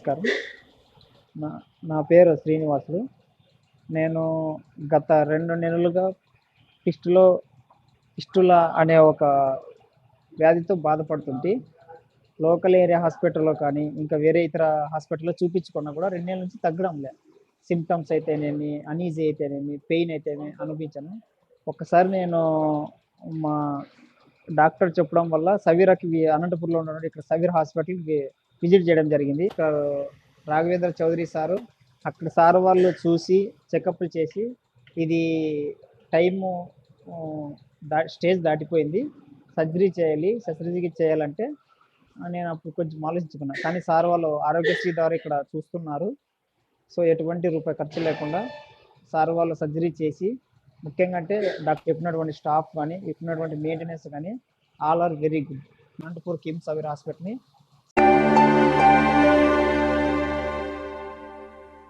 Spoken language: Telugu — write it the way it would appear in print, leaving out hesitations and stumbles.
నమస్కారం. నా నా పేరు శ్రీనివాసులు. నేను గత 2 నెలలుగా ఫిస్టులో ఫిస్టులా అనే ఒక వ్యాధితో బాధపడుతుంటే, లోకల్ ఏరియా హాస్పిటల్‌లో కానీ, ఇంకా వేరే ఇతర హాస్పిటల్‌లో చూపించుకున్నా కూడా 2 నెలల నుంచి తగ్గడం లే. సింప్టమ్స్ అయితేనేమి, అనీజీ అయితేనేమి, పెయిన్ అయితేనేమి అనిపించను. ఒక్కసారి నేను మా డాక్టర్ చెప్పడం వల్ల సవీరాకి అనంతపూర్‌లో ఉన్నటువంటి ఇక్కడ సవీర్ హాస్పిటల్‌కి విజిట్ చేయడం జరిగింది. ఇక్కడ రాఘవేంద్ర చౌదరి సారు, అక్కడ సార్ వాళ్ళు చూసి చెకప్‌లు చేసి ఇది టైము స్టేజ్ దాటిపోయింది. సర్జరీ చేయాలి. శస్త్రచికిత్స చేయాలంటే నేను అప్పుడు కొంచెం ఆలోచించుకున్నా. కానీ సార్ వాళ్ళు ఆరోగ్యశ్రీ ద్వారా ఇక్కడ చూస్తున్నారు. సో ఎటువంటి రూపాయి ఖర్చు లేకుండా సార్ వాళ్ళు సర్జరీ చేసి, ముఖ్యంగా అంటే డాక్టర్ చెప్పినటువంటి స్టాఫ్ కానీ, చెప్పినటువంటి మెయింటెనెన్స్ కానీ all are very good. Anantapur KIMS Saveera హాస్పిటల్‌ని